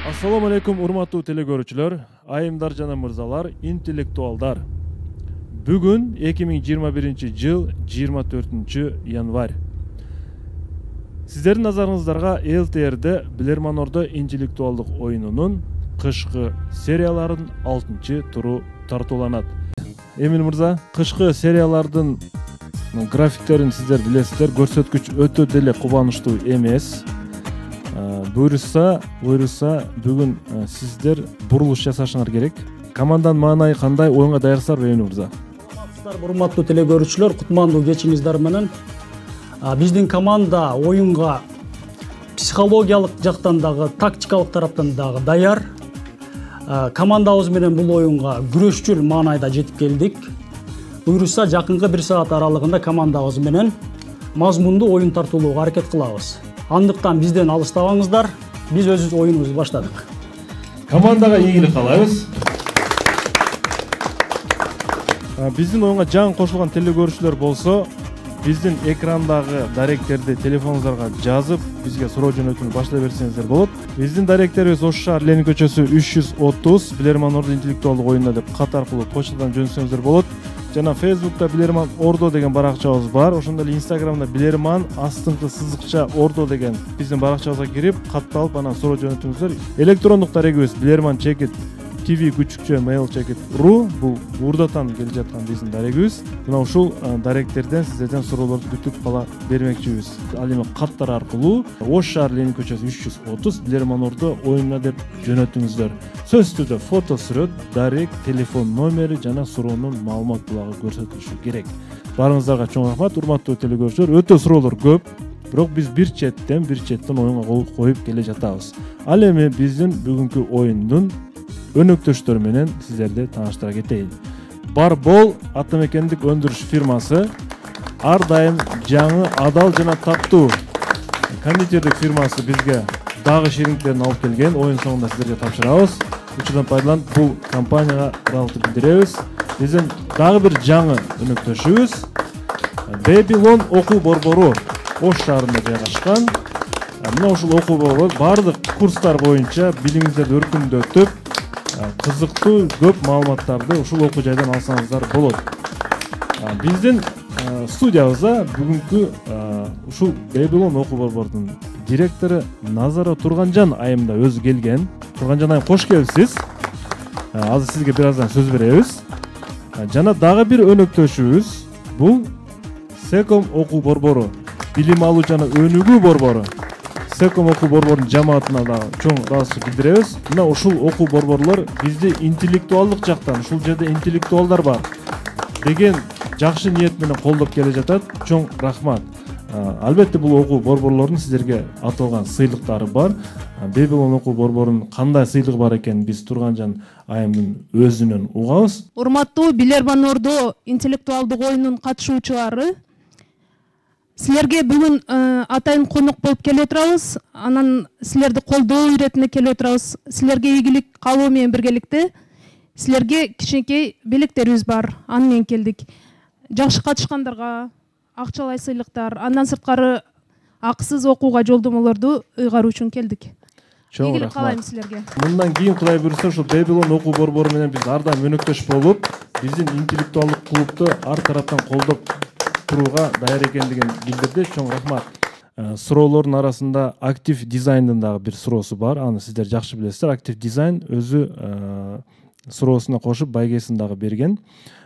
Assalamu alaikum урматтуу телекөрүүчүлөр, айымдар жана мырзалар, интеллектуалдар. Бүгүн 2021 жыл 24 январь. Сиздердин назарыңыздарга ЛТР'де Билерман Ордо интеллектуалдык оюнунун кышкы серияларынын 6-чы туру тартууланат. Эмил мырза, кышкы сериялардын графиктерин сиздер билесиздер, көрсөткүч өтө деле кубанычтуу эмес. Буйруса бүгүн сиздер бурулуш жасашыңар керек. Команданын маанайы кандай, оюнга даярсыздарбы Эмил мырза? Урматтуу телекөрүүчүлөр, кутмандуу кечиңиздер менен. Биздин команда оюнга психологиялык жактан дагы, тактикалык тараптан дагы даяр. Командабыз менен бул оюнга күрөшчүл маанайда жетип келдик. Буйруса жакынкы 1 саат аралыгында командабыз менен мазмундуу оюн тартуулоого аракет кылабыз. Андыктан бизден алыстабаңыздар, биз өзүбүз оюнубузду баштадык. Командага ийгилик каалайбыз. Биздин оюнга жаңы кошулган телекөрүүчүлөр болсо, биздин экрандагы даректерди телефонуңуздарга жазып, бизге суроо жөнөтүүнү баштай берсеңиздер болот. Биздин даректерибиз Ош шаар Ленин көчөсү 330, Билерман Ордо интеллектуалдык оюнуна деп кат аркылуу почтадан жөнөтсөңүздөр болот. Жана Facebook'ta Билерман Ордо деген баракчабыз бар. Ошондой эле Instagram'da Билерман астыңкы сызыкча Ордо деген биздин баракчабызга кирип, катталып, анан суроо жөнөтүңүздөр. Электрондук дарегибиз bilerman@tv.mail.ru. Бул Урдатан келип жаткан биздин дарегибиз. Мына ушул даректерден сиздерден суроолорду күтүп кала бермекчибиз. Ал эми каттар аркылуу Ош шаар Ленин көчөсү 330 Билерман Ордо оюнуна деп жөнөтүңүздөр. Сөз түрдө фото сүрөт, дарек, телефон номери жана суроонун маалымат булагы көрсөтүлүшү керек. Барыңыздарга чоң рахмат, урматтуу телекөрүүчүлөр. Өтө суроолор көп, бирок биз бир четтен оюнга коюп келе жатабыз. Ал эми биздин бүгүнкү оюндун өнөктөштөрү менен сиздерди тааныштыра кетейин. Барбол атамекендик өндүрүш фирмасы ар дайым жаңы, адал жана таттуу кондитердик фирмасы бизге дагы ширингтерин алып келген. Оюн соңунда сиздерге тапшырабыз. Учурдан пайдаланып бул компанияга ыраазычылык билдиребиз. Биздин дагы бир жаңы өнөктөшүбүз Babylon окуу борбору Ош шаарында жайгашкан. Мына ушул окуу борбору бардык курстар боюнча билимиңиздерди өркүндөтүп, кызыктуу көп маалыматтарды ушул окуу жайдан алсаңыздар болот. Биздин студиябызда бүгүнкү ушул Babylon окуу борборунун директору Назара Турганжан айымда өзү келген. Турганжан айым, кош келипсиз. Азыр сизге бир аздан сөз беребиз. Жана дагы бир өнөктөшүбүз бул Секом окуу борбору, билим алуу жана өнүгүү борбору. Секом окуу борборунун жамаатына да чоң ыраазычылык билдиребиз. Мына ушул окуу борборлор бизди интеллектуалдык жактан, ушул жерде интеллектуалдар бар деген жакшы ниет менен колдоп келе жатат. Чоң рахмат. Албетте бул окуу борборлордун сиздерге аталган сыйлыктары бар. Babylon окуу борборунун кандай сыйлыгы бар экенин биз Турганжан айымдын өзүнөн угабыз. Урматтуу Билерман Ордо интеллектуалдык оюнунун катышуучулары, силерге бүгүн атайын конок болуп келе турабыз. Анан силерди колдоо иретине келе турабыз. Силерге ийгилик каалоо менен биргеликте силерге кичинекей белектерибиз бар. Аны менен келдик. Жакшы катышкандарга акчалай сыйлыктар, андан сырткары акысыз окууга жолдомолорду ыйгаруу үчүн келдик. Ийгилик каалайм силерге. Мындан кийин Кудай буйрса ушул Babylon окуу борбору менен биз ар дайым өнөктөш болуп, биздин интеллектуалдык клубду ар тараптан колдоп турууга даяр экендигин билдирди. Чоң рахмат. Суроолордун арасында актив дизайндын дагы бир суроосу бар. Аны сиздер жакшы билесиздер. Актив дизайн өзү суроосуна кошуп байгесин дагы берген.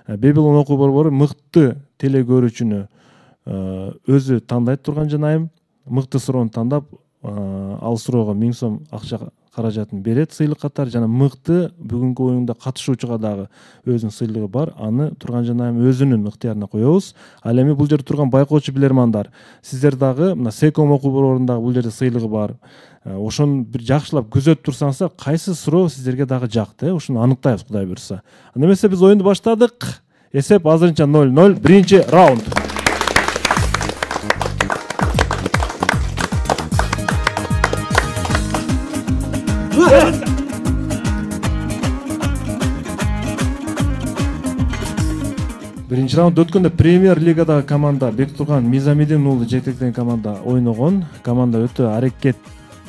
Babylon окуу борбору мыкты телекөрүүчүнү өзү тандайт. Турганжан айым мыкты суроону тандап, ал суроого 1000 сом акча каражатын берет сыйлык катары, жана мыкты бүгүнкү оюнда катышуучуга дагы өзүнүн сыйлыгы бар. Аны Турганжан айым өзүнүн ыктыярына коебуз. Ал эми бул жерде турган байкоочу билермандар, сиздер дагы мына Секом окуу борборунда бул жерде сыйлыгы бар. Ошону бир жакшылап күзөтүп турсаңыздар, кайсы суроо сиздерге дагы жакты, ошону аныктайбыз Кудай буйрса. Анда эмесе биз оюнду баштадык. Эсеп азырынча 0-0, биринчи раунд. Биринчи раунд өткөндө Премьер лигадагы команда Бектурган Мизамидин уулу жетектеген команда ойногон. Команда өтө аракет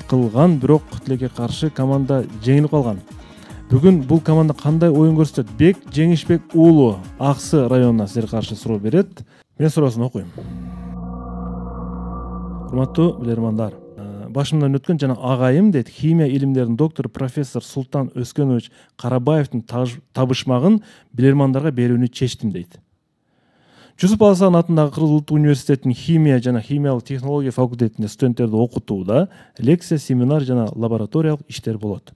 кылган, бирок тилекке каршы команда жеңилип калган. Бүгүн бул команда кандай оюн көрсөтөт? Бек Жеңишбек уулу Аксы районунан силерге каршы суроо берет. Мен суроосун окуйм. Урматтуу билермандар, башымдан өткөн жана агайым дейт, химия илимдеринин доктору профессор Султан Өскөнович Карабаевдин табышмагын билермандарга берүүнү чечтим дейт. Жусуп Аласан атындагы Кыргыз Улуттук университетинин химия жана химиялык технология факультетинде студенттерди окутууда лекция, семинар жана лабораториялык иштер болот.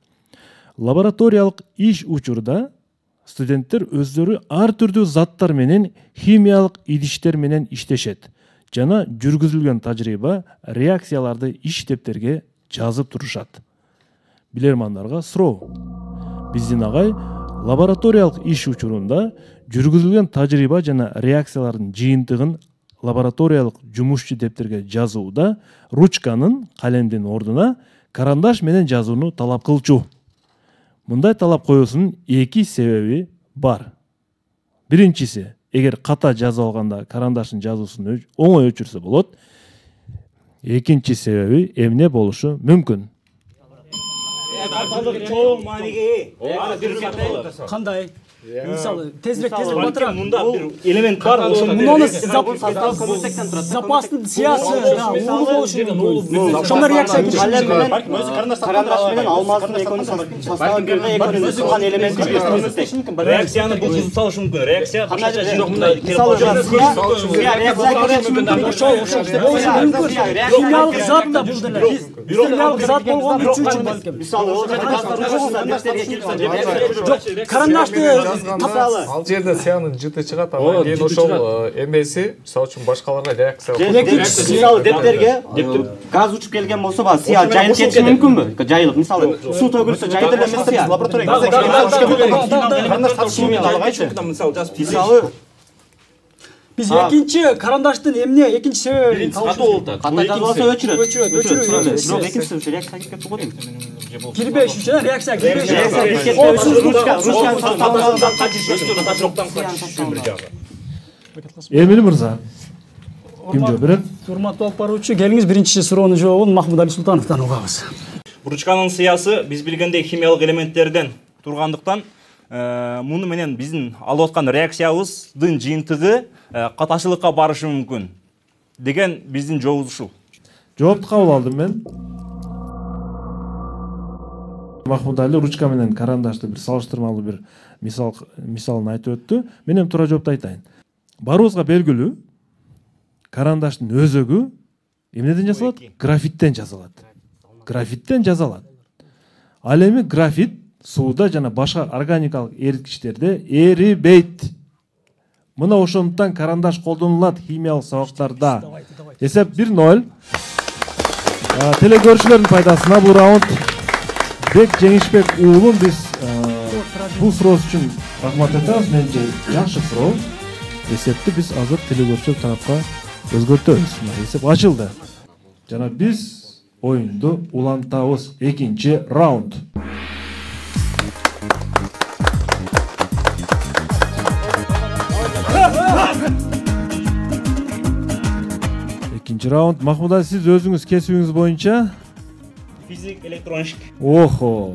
Лабораториялык иш учурда студенттер өздөрү ар түрдүү заттар менен химиялык идиштер менен иштешет жана жүргүзүлгөн тажрыйба реакцияларды иш дептерге жазып турушат. Билермандарга суроо. Биздин агай лабораториялык иш учурунда жүргүзүлгөн тажрыйба жана реакциялардын жыйынтыгын лабораториялык жумушчу дептерге жазууда ручканын, калемдин ордуна карандаш менен жазууну талап кылчу. Мындай талап коюусунун эки себеби бар. Биринчиси, эгер ката жазып алганда карандаштын жазуусун оңой өчүрсө болот. Экинчи себеби эмне болушу мүмкүн? Кандай? Мисалы, тезирээк батырам. Мында бир элемент бар. Мунун запастын сыясы, уулу болушу мүмкүн. Ошондой реакция карандаш менен алмаздын экөөнүн составы бирдей экөөнүн турган элемент Реакцияны бул бузуп салышы мүмкүн. Реакция башкача жок мындай химиялык зат да бул деле. Химиялык зат болгон үчүнчү балким. мисалы ол жерде Жок, карандашты Ал жерде сыянын жыты чыгат, анан кийин ошол эмеси, мисалы үчүн башкаларга реакция мисалы дептерге газ учуп келген болсо баягы сыя жайылып кетиши мүмкүнбү? Жайылып, мисалы суу төгүлсө жайылып эмес сыя. Мисалы биз экинчи карандаштын эмне экинчи себебин ката жазып алса өчүрөт. Бирок экинчи реакция кирип кетти го дейм. кирбеш үчүн реакция кирбеш. Эмили мырза. Ким жооп берет? Урматтуу алып баруучу, келиңиз биринчи суроонун жообун Махмуд Али Султановдон угабыз. Ручканын сыясы биз билгендей химиялык элементтерден тургандыктан муну менен биздин алып аткан реакциябыздын жыйынтыгы катачылыкка барышы мүмкүн деген биздин жообубуз ушул. Жоопту кабыл алдым мен. Махмуд Али ручка менен карандашты бир салыштырмалуу бир мисалын айтып өттү. Мен эми туура жоопту айтайын. Барыбызга белгилүү, карандаштын өзөгү эмнеден жасалат? Графиттен жасалат. Графиттен жасалат. Ал эми графит сууда жана башка органикалык эриткичтерде эрибейт. Мына ошондуктан карандаш колдонулат химиялык сабактарда. Эсеп 1-0. Телекөрүүчүлөрдүн пайдасына бул раунд Бек Жеңишбек уулун биз бул суроо үчүн рахмат айтабыз. Менче жакшы суроо. Эсепти биз азыр телекөрүүчүлөр тарапка өзгөртөбүз. Эсеп ачылды. Жана биз оюнду улантабыз. Экинчи раунд. Экинчи раунд. Махмуд Али, сиз өзүңүз кесибиңиз боюнча Физик, электроник. Охо.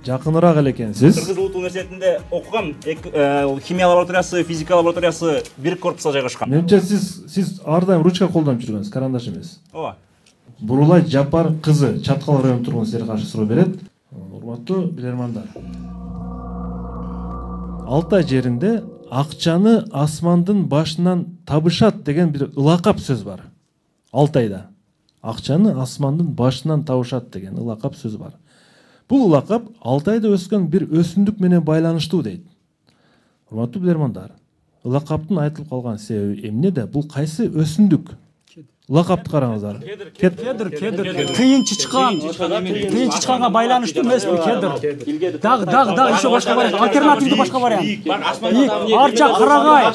Жакыныраак эле экенсиз. Кыргыз Улуттук университетинде окугам. Химия лабораториясы, физика лабораториясы бир корпуста жайгашкан. Менимче сиз ар дайым ручка колдонуп жүргөнсүз, карандаш эмес. Ооба. Бурулай Жапар кызы Чаткал районунун тургуну силерге каршы суроо берет. Урматтуу билермандар. Алтай жеринде акчаны асмандын башынан табышат деген бир ылакап сөз бар. Алтайда акчаны асмандын башынан табышат деген ылакап сөз бар. Бул ылакап Алтайда өскөн бир өсүмдүк менен байланыштуу дейт. Урматтуу билермандар, ылакаптын айтылып калган себеби эмнеде? Бул кайсы өсүмдүк? Ылакапты караңыздар. Кедр. Тыйын чычканга байланыштуу эмеспи кедр? Дагы еще башка вариант, альтернативдүү башка вариант. Арча, карагай.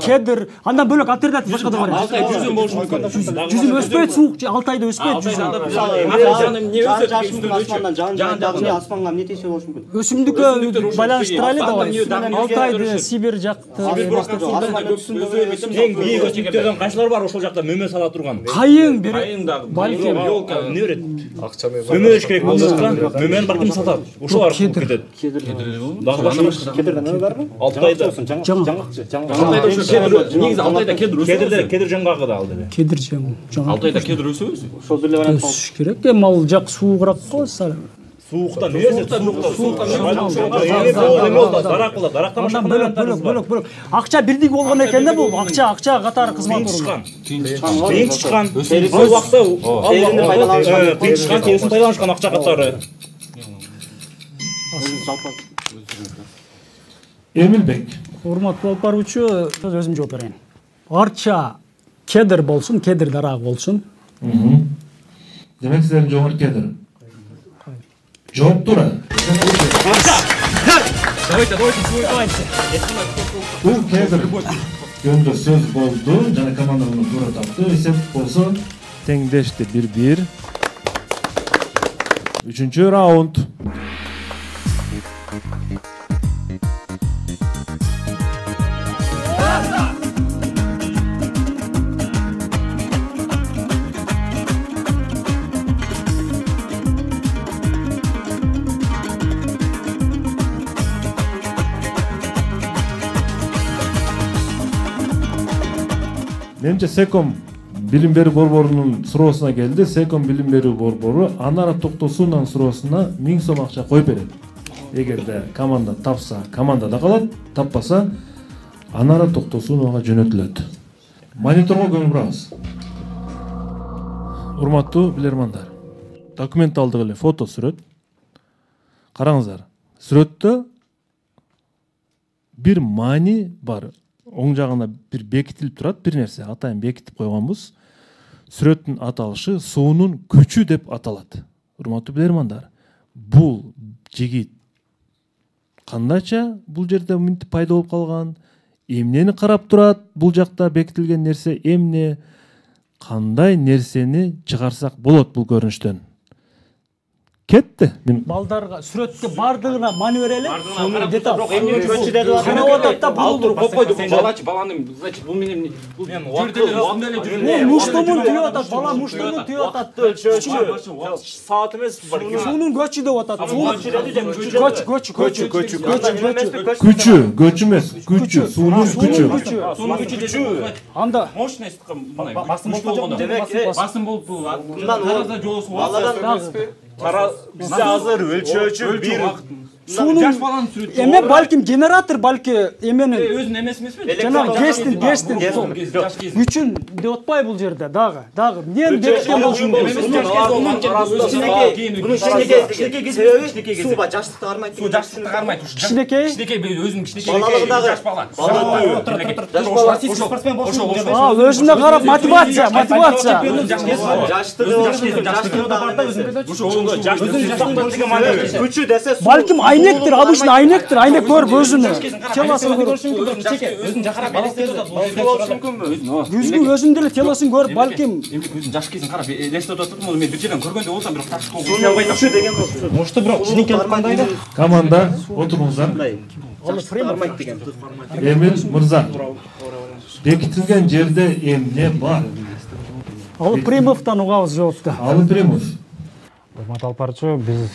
Кедр. Андан бөлөк альтернатив башка да вариант. Жүзүм болушу мүмкүн. Жүзүм өспөйт, суук Алтайда өспөйт жүзүм. Асманга эмне тийсе болушу мүмкүн? Өсүмдүккө байланыштырайлы давай. Алтайды, Сибирь жакты. Эң бийик өсүмдүктөрдөн кайсылар бар? ошол жакта мөмө сала турган. Кайын бир Балким ёлка не берет. Акча менен. Мөмө бериш керек болуп жаткан. Мөмөнү балким сатат. Ошол аркылуу кетет. Дагы башка Кедирден эме барбы? Алтайда. Негизи Алтайда кедир өсөбүз. Кедир жаңгагы да алды. кедир жаңы. Алтайда кедир өсөбүз. Ошол деле барат. Өсүш керек. Эми ал жак суугураак го сал. Суукта нерсе дарактан Бөлөк. Акча бирдик болгон экен да бул. Акча катары кызмат чыккан. Кийин чыккан. Ал убакта кийин чыккан, терисин пайдаланышкан акча катары. Эмилбек. Урматтуу алып баруучу, өзүм жооп берейин. Арча кедир болсун, кедир дарак болсун. Демек силердин жоңор кедир. Жооп тура. Бул кедир жөнүндө сөз болду жана команда муну туура тапты. Эсеп болсо теңдешти 1-1. 3-чү раунд. Менимче Секом билим берүү борборунун суроосуна келди. Секом билим берүү борбору Анара Токтосунун суроосуна 1000 сом акча коюп берет. Эгерде команда тапса, командада калат, таппаса Анара Токтосунага жөнөтүлөт. Мониторго көңүл бурабыз. Урматтуу билермандар, документ алдык эле фото сүрөт. Караңыздар, сүрөттө бир маани бар. Оң жагында бир бекитилип турат, бир нерсе атайын бекитип койгонбуз. Сүрөттүн аталышы суунун күчү деп аталат. Урматтуу билермандар, бул жигит кандайча бул жерде мынтип пайда болуп калган? Эмнени карап турат? Бул жакта бекитилген нерсе эмне? Кандай нерсени чыгарсак болот бул көрүнүштөн? Кетти. Балдарга сүрөткө бардыгына маани берели. Сонун деталь. Көчү деди бар. Карап атат да бул. Баланы, значит, бул менен муштумун түйүп атат, бала муштумун түйүп атат. Саат эмес балким. Суунун көчү деп атат. Көчү эмес, күчү, суунун күчү. Анда мощность басым болгондо. Басым болуп таразда жолосуп алат. Бизде азыр өлчөөчү бир Жаш баланы сүрөт. эме балким генератор балки эменин Өзүн эмес эмеспи? жана гестин күчүн деп атпайбы бул жерде дагы. Эмне бекиткен болушу мүмкүн? Сууга жаштыкты кармайт. Суу жаштыкты кармайт. Кичинекей. Кичинекей өзүнүн кичинекей. Балалыгындагы Жаш бала. Өзүнө карап мотивация. Күчү десе Балким айнектир, обычный айнектир, айнек көрүп өзүнө. Телосын көрүп. Өзүн жакарап Күзгү өзүн деле телосын көрүп балким. өзүн жаш кезин карап элестетип атам. Мен бир жерден көргөндө болсам бирок ташкы күчү деген Мошто бирок жинекелик кандай да? Команда отуруңуздар. кармайт деген. Эмил мырза. Бекитилген жерде эмне бар? Ал Примовдон угабыз жоопту. Ал Примов. Урматтуу алып баруучу, биз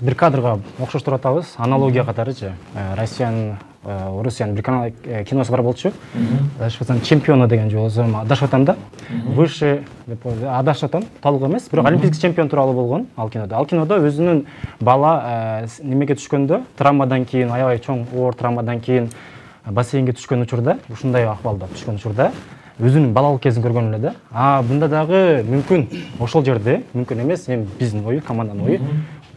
бир кадрга окшоштуруп атабыз. Аналогия катарычы. Россиянын, Орусиянын бир киносу бар болчу. Адашпасам чемпиону деген же болсо адашып атам да. Выше деп адашып атам, толук эмес, бирок олимпийский чемпион тууралуу болгон ал кинодо. Ал кинодо өзүнүн бала немеге түшкөндө, травмадан кийин, аябай чоң оор травмадан кийин бассейнге түшкөн учурда, ушундай акыбалда түшкөн учурда өзүнүн балалык кезин көргөн эле да. Мында дагы мүмкүн ошол жерде, мүмкүн эмес, эми биздин ою, команданын ою,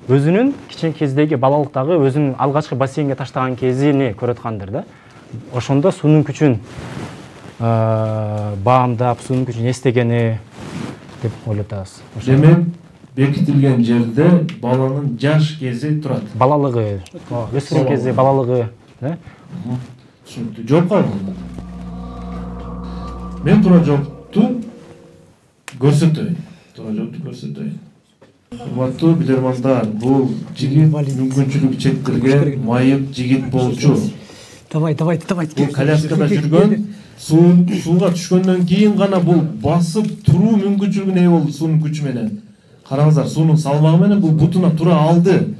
өзүнүн кичин кездеги балалыктагы өзүнүн алгачкы бассейнге таштаган кезини көрөт аткандыр да. Ошондо суунун күчүн баамдап, суунун күчүн эстегени деп ойлоп атабыз. Демек, бекитилген жерде баланын жаш кези турат. Балалыгы, өспүрүм кези, балалыгы, да? Түшүнүктүү. Жооп калды. Мен туура жоопту көрсөтөйүн. Урматтуу билермандар, бул жигит мүмкүнчүлүгү чектелген майып жигит болчу. Давай. Бул коляскада жүргөн сууга түшкөндөн кийин гана бул басып туруу мүмкүнчүлүгүнө ээ болду суунун күчү менен. Караңыздар, суунун салмагы менен бул бутуна тура алды.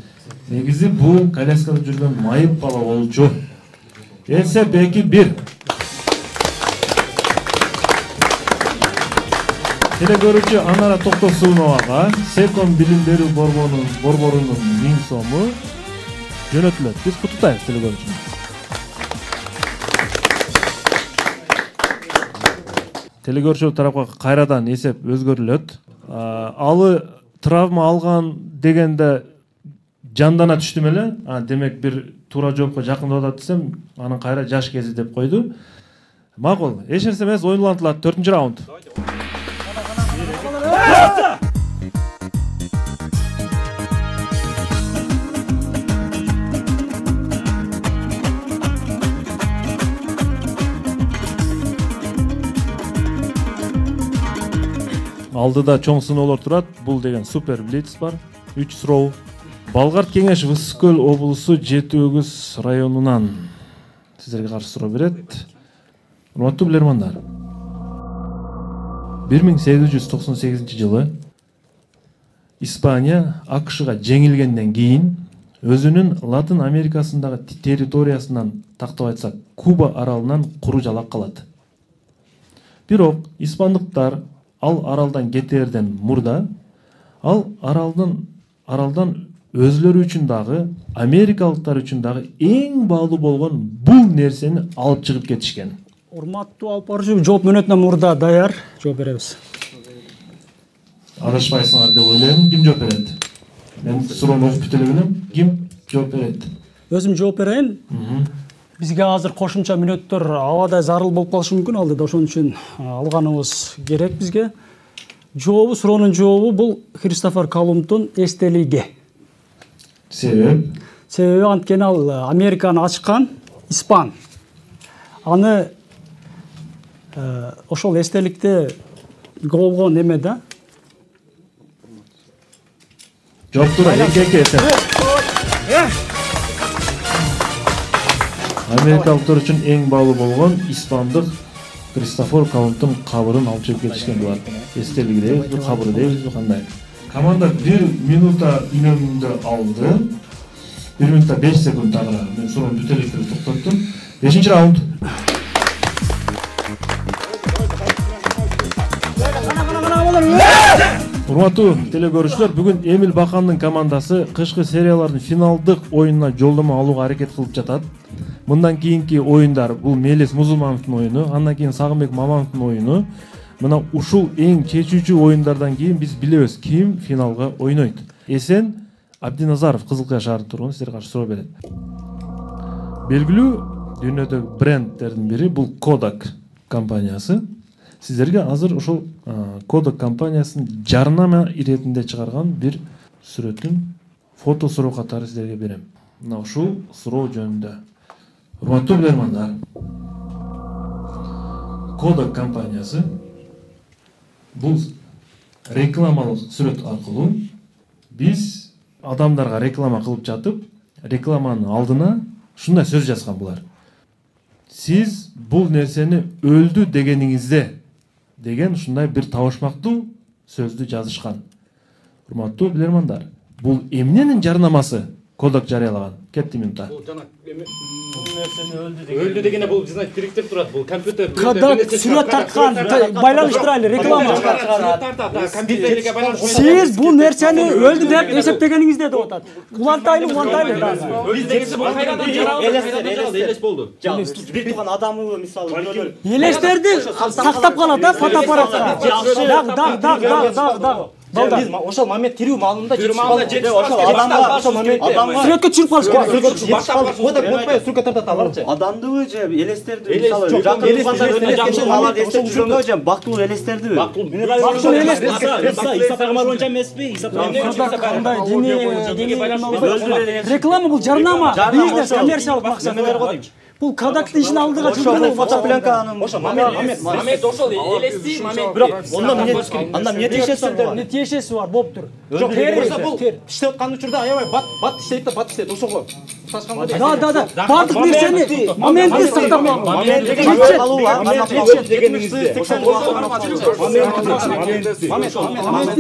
Негизи бул коляскада жүргөн майып бала болчу. Эсеп 2-1. Телекөрүүчү Анара Токтосуновага Секон билим берүү борборунун 1000 сому жөнөтүлөт. Биз куттуктайбыз телекөрүүчүнү. Телекөрүүчү тарапка кайрадан эсеп өзгөрүлөт. Алы травма алган дегенде жандана түштүм эле. Демек бир туура жоопко жакындап атат десем, анын кайра жаш кези деп койду. Макул, эч нерсе эмес, оюн улантылат. 4-чү раунд. Алдыда чоң сыноолор турат. Бул деген супер блиц бар. 3 суроо. Балгарт кеңеш Ысык көл облусу Жети Өгүз районунан сиздерге каршы суроо берет. Урматтуу билермандар. 1898-жылы Испания АКШга жеңилгенден кийин өзүнүн Латын Америкасындагы территориясынан, тактап айтсак, Куба аралынан куру жалак калат. Бирок испандыктар ал аралдан кетерден мурда ал аралдан өзлөрү үчүн дагы, америкалыктар үчүн дагы эң баалуу болгон бул нерсени алып чыгып кетишкен. Урматтуу алып баруучу, жооп мөөнөтүнөн мурда даяр, жооп беребиз. Адашпайсыңар деп ойлойм. Ким жооп берет? Мен суроону окуп бүтө эле билем. Ким жооп берет? Өзүм жооп берейин. Бизге азыр кошумча мүнөттөр абадай зарыл болуп калышы мүмкүн, алдыда ошон үчүн алганыбыз керек бизге. Жообу, суроонун жообу бул Христофор Колумбдун эстелиги. Себеби анткени ал Американы ачкан испан. Аны ошол эстеликти болгон эме да. Жок тура, эки эсеп. Америкалыктар үчүн эң баалуу болгон испандык Христофор Колумбдун кабырын алып чыгып кетишкен булар. Эстелиги дейбизби, кабыры дейбизби, кандай? Команда 1 минута үнөмүндө алды. 1 минута 5 секунд агыра. Мен суроону бүтө элек деп токтоттум. 5-чи раунд. Урматтуу телекөрүүчүлөр, бүгүн Эмил Бакандын командасы кышкы сериялардын финалдык оюнуна жолдомо алууга аракет кылып жатат. Мындан кийинки оюндар бул Мелис Музулмановдун оюну, андан кийин Сагынбек Мамановдун оюну. Мына ушул эң чечүүчү оюндардан кийин биз билебиз ким финалга ойнойт. Эсен Абдиназаров, Кызылкая шаарынын тургуну, сиздерге каршы суроо берет. Белгилүү дүйнөдөгү брендтердин бири бул Kodak компаниясы. Сиздерге азыр ошол Kodak компаниясынын жарнама иретинде чыгарган бир сүрөтүн фото суроо катары сиздерге берем. Мына ушул суроо жөнүндө. Урматтуу билермандар, Kodak компаниясы бул рекламалык сүрөт аркылуу биз адамдарга реклама кылып жатып, рекламанын алдына ушундай сөз жазган булар. Сиз бул нерсени өлдү дегениңизде деген ушундай бир табышмактуу сөздү жазышкан. Урматтуу билермандар, бул эмненин жарнамасы? Kodak жарыялаган. Кетти минута. Өлдү дегене бул знать тириктеп турат, бул компьютер. Kodak сүрөт тарткан, байланыштырайлы реклама. Компьютерге байланыштырып. Сиз бул нерсени өлдү деп эсептегениңизде деп атат. Улантайлы. Биз дегенде бул кайрадан жаралды, элес болду. Бир тууган адамы мисалы Элестерди сактап калат да фотоаппаратка. Даг. Биз ошол момент тирүү маалында ошол адамга ошол моментте сүрөткө түшүрүп калыш керек. Kodak болбой сүрөткө тартат аларчы. Адамдыбы же элестерди мисалы жакын тугандар алар эстеп жүргөнгө же бактылуу элестердиби? Бактылуу элес. Иса пайгамбар боюнча эмеспи? Иса Кандай дине реклама бул жарнама, бизнес, коммерциялык максат. Бул кадакты ишин алдыга Ошол фотопленканын Мамед ошол элести Мамед. бирок анда эмне тиешесиңер? эмне тиешеси бар, болуптур. Жок, бул иштеп аткан учурда аябай бат иштейт да, бат иштейт ошого. Ташканга дейт. Да. Бардык нерсени моментти сактап моментти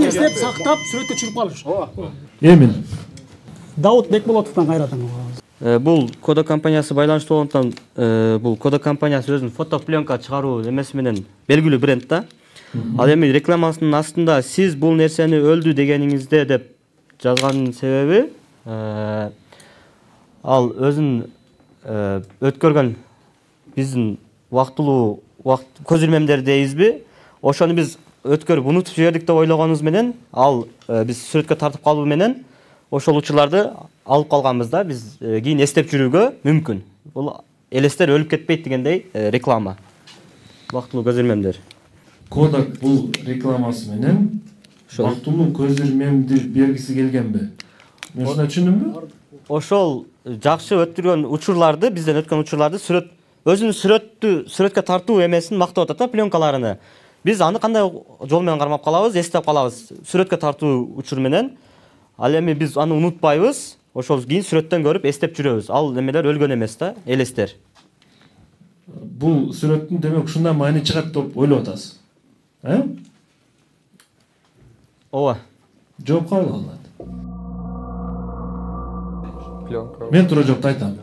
иштеп сактап сүрөткө түшүрүп калыш. Эмин Дауыт Бекболотовдон кайрадан. Бул Kodak компаниясы байланыштуу болгондон бул Kodak компаниясы өзүнүн фотопленка чыгаруу эмеси менен белгилүү бренд да. Ал эми рекламасынын астында сиз бул нерсени өлдү дегениңизде деп жазганын себеби ал өзүн өткөргөн биздин убактылуу көз ирмемдер дейбизби, ошону биз өткөрүп унутуп жибердик деп ойлогонубуз менен ал биз сүрөткө тартып калуу менен ошол учурларды алып калганбыз да, биз кийин эстеп жүрүүгө мүмкүн. Бул элестер өлүп кетпейт дегендей реклама. Убактылуу көз ирмемдер. Kodak бул рекламасы менен убактылуу көз ирмемди бергиси келгенби? Мен ушуна түшүндүмбү? Ошол жакшы өттүргөн учурларды, бизден өткөн учурларды өзүнүн сүрөткө тартуу эмесин мактап атат да, пленкаларыны. Биз аны кандай жол менен кармап калабыз, эстеп калабыз сүрөткө тартуу учур менен. Ал эми биз аны унутпайбыз, ошол кийин сүрөттөн көрүп эстеп жүрөбүз. Ал немелер өлгөн эмес да, элестер. Бул сүрөттүн демек ушундай маани чыгат деп ойлоп атасыз. Ооба. Жооп кабыл алат. Пленка. Мен туура жоопту айтам.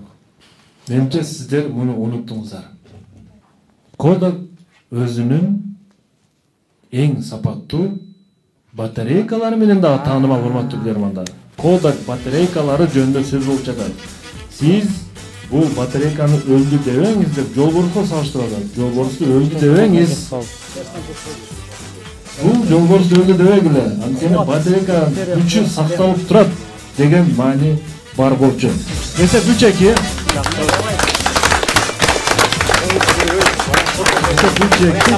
Менимче сиздер муну унуттуңуздар. Kodak өзүнүн эң сапаттуу батарейкалары менен дагы таанымал, урматтуу билермандар. Kodak батарейкалары жөнүндө сөз болуп жатат. Сиз бул батарейканы өлдү дебеңиз деп жолборско салыштырып атат. Жолборсу өлдү дебеңиз. Бул жолборс өлдү дебегиле. Анткени батарейка күчү сакталып турат деген маани бар болчу. Эсеп 3-2.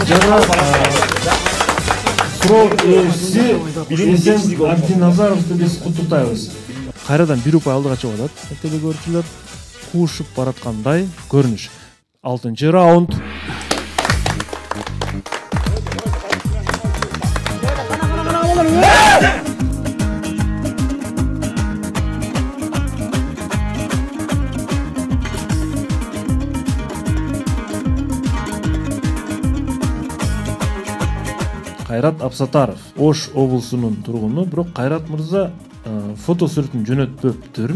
Жана суроо ээси Эсен Абдиназаровду биз куттуктайбыз. Кайрадан 1 упай алдыга чыгып атат. Телекөрүүчүлөр куушуп бараткандай көрүнүш. 6-чы раунд. Кайрат Абсатаров, Ош облусунун тургуну, бирок Кайрат мырза фото сүрөтүн жөнөтпөптүр.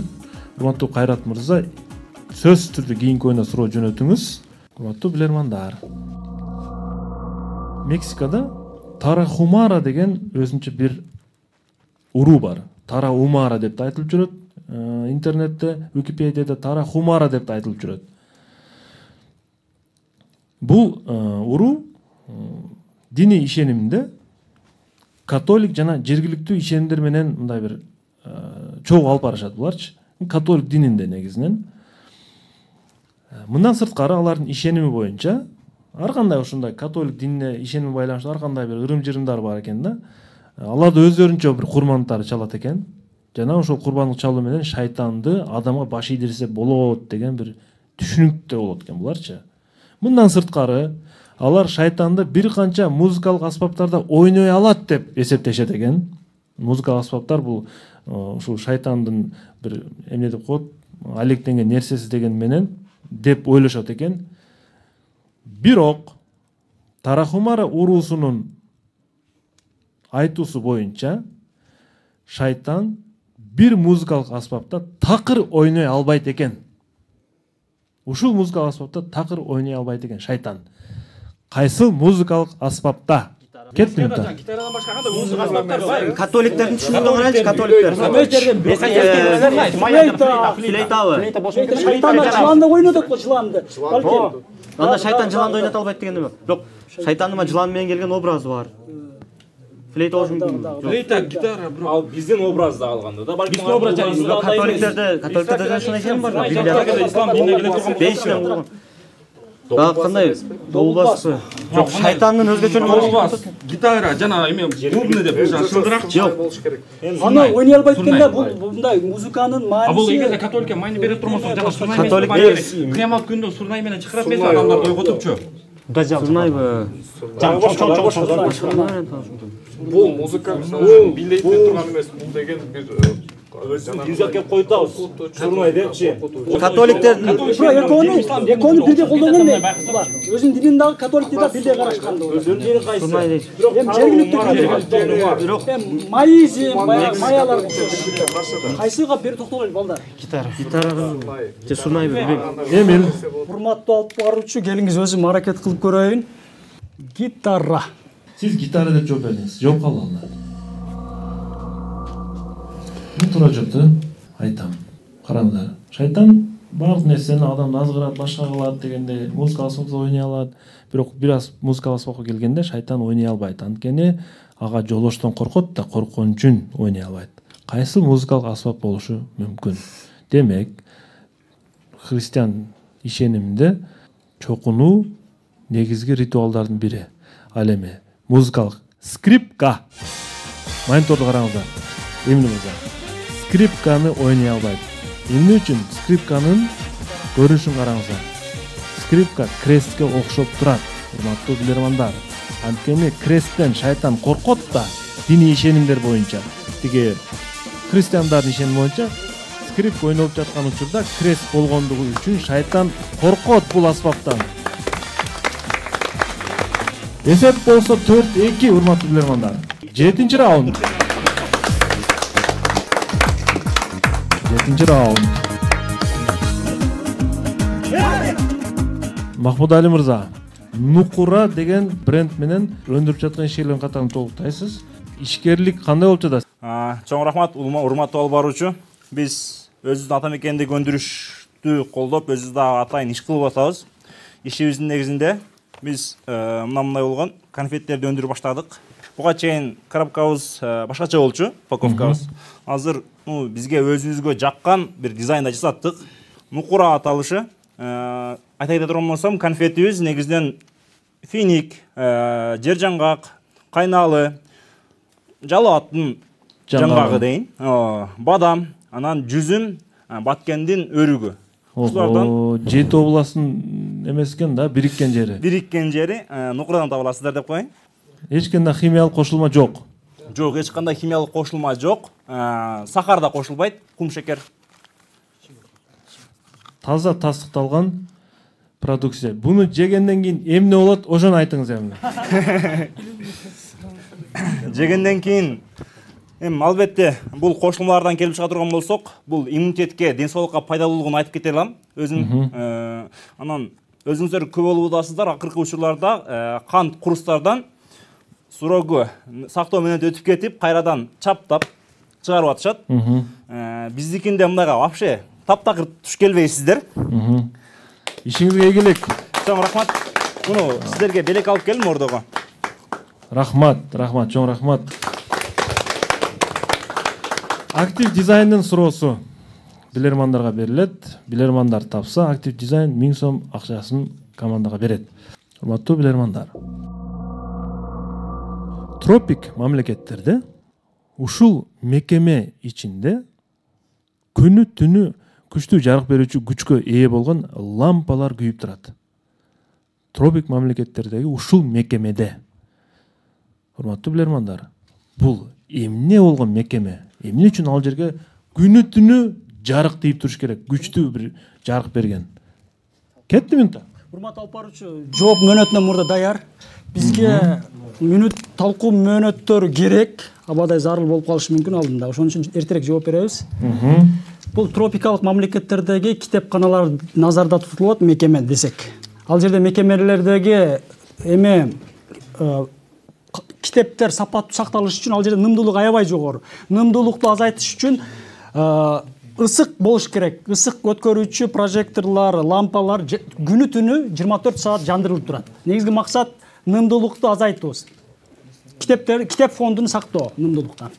Урматтуу Кайрат мырза, сөзсүз түрдө кийинки оюна суроо жөнөтүңүз. Урматтуу билермандар. Мексикада Тарахумара деген өзүнчө бир уруу бар. Тарахумара деп да айтылып жүрөт. Интернетте, Википедияда Тарахумара деп да айтылып жүрөт. Бул уруу диний ишенимде католик жана жергиликтүү ишенимдер менен мындай бир чогуу алып барышат буларчы. Католик дининде негизинен. Мындан сырткары алардын ишеними боюнча ар кандай ушундай католик динине ишеними байланыштуу ар кандай бир ырым-жырымдар бар экен да. Аларды өздөрүнчө бир курмандыктарды чалат экен. Жана ошол курбандык чалуу менен шайтанды адамга баш ийдирсе болот деген бир түшүнүктө болот экен буларчы. Мындан сырткары алар шайтанды бир канча музыкалык аспаптарда ойной алат деп эсептешет экен. Музыкалык аспаптар бул ушул шайтандын бир эмне деп коет, алектенген нерсеси деген менен деп ойлошот экен. Бирок Тарахумара уруусунун айтуусу боюнча шайтан бир музыкалык аспапта такыр ойной албайт экен. Ушул музыкалык аспапта такыр ойной албайт экен шайтан. Кайсы музыкалык аспапта? Кеттим да. Гитарадан башка кандай музыка аспаптар бар? Католиктердин түшүнүгүн карайлычы, католиктер. Флейта. Шайтандар жыланды ойнотот го, жыланды. Балким. Анда шайтан жыланды ойната албайт деген эме. Бирок шайтандын жылан менен келген образы бар. Флейта болушу мүмкүн. Флейта, гитара, ал биздин образды алганда да. Биздин образ католиктерде ошондой ишеним бар. Ислам динине келе турган Бейиштен курган. кандай добулбаспы? Жок, шайтандын өзгөчөлүгү. Гитара жана эме бубны деп шылдырак. Аны ойнай албайт экенде, бул мындай музыканын мааниси. Бул эгерде католикке майны бере турмаса, жана сурнай менен кыямат күндө сурнай менен чакырат эмес адамдарды ойготупчу. Сурнайбы? Бул музыка бийлейтин турган эмес, бул деген бир Yüzak kep koyutабыз. Сурнай депчи. Католиктердин экөөнү бирдей колдонгон дейт. Өзүнүн динин дагы католикти да бирдей карашкан. сурнай дейт. Жергиликтүү маизм, маялар кайсыга бир токтогойлу балдар? Гитарага же сурнайбы билбейм. Эмил, Урматтуу алып баруучу, келиңиз өзүм аракет кылып көрөйүн. Гитара. сиз гитара деп жооп бердиңиз. Жооп калалы. Туура жокту айтам. Караңдар. Шайтан баардык нерсени адамды азгырат, башка кылат дегенде музыкалык аспапта ойнай алат. Бирок бир аз музыкалык аспапка келгенде шайтан ойнай албайт. Анткени ага жолоштон коркот да, коркон үчүн ойнай албайт. Кайсы музыкалык аспап болушу мүмкүн? Демек, христиан ишениминде чокунуу негизги ритуалдардын бири. Ал эми музыкалык скрипка. Мониторду караңыздар. Эмне болду? Скрипканы ойнай албайт. Эмне үчүн? Скрипканын көрүнүшүн караңыздар. Скрипка крестке окшоп турат, урматтуу билермандар. Анткени кресттен шайтан коркот да, диний ишенимдер боюнча. Тиги христиандардын ишеними боюнча скрипка ойнолуп жаткан учурда крест болгондугу үчүн шайтан коркот бул аспаптан. Эсеп болсо 4-2, урматтуу билермандар. 7-чи раунд. 7-чи раунд. Махмуд Али мырза, Нукура деген бренд менен өндүрүп жаткан ишкерлердин катарын толуктайсыз. Ишкерлик кандай болуп жатат? Чоң рахмат, урматтуу алып баруучу. Биз өзүбүздүн ата мекендеги өндүрүштү колдоп, өзүбүз дагы атайын иш кылып атабыз. Ишибиздин негизинде биз мындай болгон конфеттерди өндүрүп баштадык. Буга чейин коробкабыз башкача болчу, упаковкабыз. Азыр бизге өзүбүзгө жаккан бир дизайнда жасаттык. Нукура аталышы. Айта кете турган болсом, конфетибиз негизинен финик, жер жаңгак, кайналы, жалоо аттын жаңгагы дейин, бадам, анан жүзүм, баткендин өрүгү. Ушулардан 7 областын эмес экен да, бириккен жери. Бириккен жери Нукурадан табыласыздар деп коеюн. Эч кандай химиялык кошулма жок. Жок, эч кандай химиялык кошулма жок. Сахар да кошулбайт, кум шекер. Таза тастыкталган продукция. Буну жегенден кийин эмне болот? Ошону айтыңыз эмне. Жегенден кийин албетте бул кошулмалардан келип чыга турган болсок, бул иммунитетке, ден соолукка пайдалуулугун айтып кете алам. Анан өзүңүздөр көп болуп атасыздар, акыркы учурларда кант курустардан сурогу сактоо менен өтүп кетип, кайрадан чаптап чыгарып атышат. Биздикинде мындайга вообще таптакыр туш келбейсиздер. Ишиңизге ийгилик. Чоң рахмат. Муну сиздерге белек алып келдим ордого. Рахмат, чоң рахмат. Актив дизайндын суроосу билермандарга берилет. Билермандар тапса, актив дизайн 1000 сом акчасын командага берет. Урматтуу билермандар. Тропик мамлекеттерде ушул мекеме ичинде күнү түнү күчтүү жарык берүүчү күчкө ээ болгон лампалар күйүп турат. Тропик мамлекеттердеги ушул мекемеде. Урматтуу билермандар, бул эмне болгон мекеме? Эмне үчүн ал жерге күнү түнү жарык тийип туруш керек? Күчтүү бир жарык берген. Кетти минута. Урматтуу алып баруучу, жооп мөөнөтүнөн мурда даяр. Бизге мүнөт талкуу мөөнөттөрү керек. Абадай зарыл болуп калышы мүмкүн алдында. Ошон үчүн эртерээк жооп беребиз. Бул тропикалык мамлекеттердеги китепканалар назарда тутулат мекеме десек. Ал жерде мекемелердеги эме китептер сапаттуу сакталыш үчүн ал жерде нымдуулук аябай жогору. Нымдуулукту азайтыш үчүн ысык болуш керек. Ысык өткөрүүчү прожекторлор, лампалар күнү түнү 24 саат жандырылып турат. Негизги максат нымдуулукту азайтуу. Китеп фондун сактоо нымдуулуктан.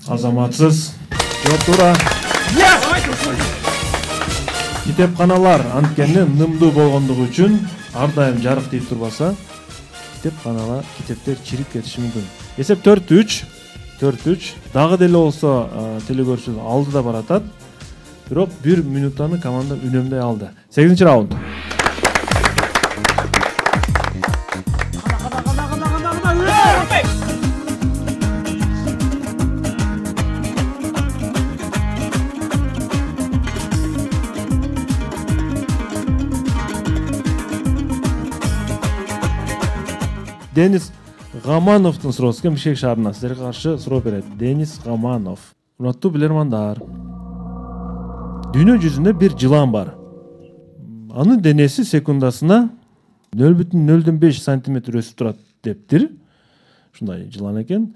Азаматсыз. Жооп туура. китепканалар анткени нымдуу болгондугу үчүн ар дайым жарык тийип турбаса китептер чирип кетиши мүмкүн. Эсеп 4-3 дагы деле болсо телекөрүүчү алдыда баратат. Бирок 1 минутаны команда үнөмдөй алды. 8-раунд. Денис Гамановдун суроосу экен, Бишкек шаарынан сиздерге каршы суроо берет. Денис Гаманов. Урматтуу билермандар. Дүйнө жүзүндө бир жылан бар. Анын денеси секундасына 0,05 сантиметр өсүп турат дептир. Ушундай жылан экен.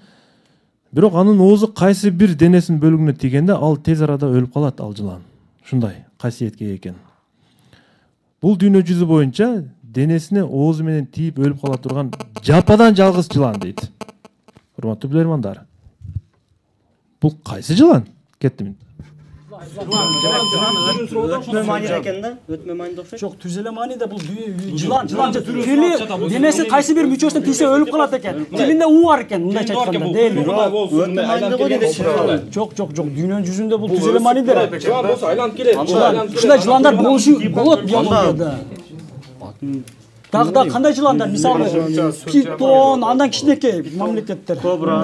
Бирок анын оозу кайсы бир денесинин бөлүгүнө тийгенде ал тез арада өлүп калат ал жылан. Ушундай касиетке ээ экен. Бул дүйнө жүзү боюнча денесине оозу менен тийип өлүп кала турган жападан жалгыз жылан дейт. Урматтуу билермандар. Бул кайсы жылан? Кеттим. Өтмө маани экен да? Өтмө маани окшойт. Жок, түзеле маани да бул жылан тили денеси кайсы бир мүчөсүнө тийсе өлүп калат экен. Тилинде у бар экен, мындайча айтканда, дейли. Өтмө маани го Жок, дүйнөнүн жүзүндө бул түзеле маани да. Жылан болсо айланып келет. Ушундай жыландар болот биологияда. Дагы кандай жыландар? Мисалы питон, андан кичинекей мамлекеттер. Кобра,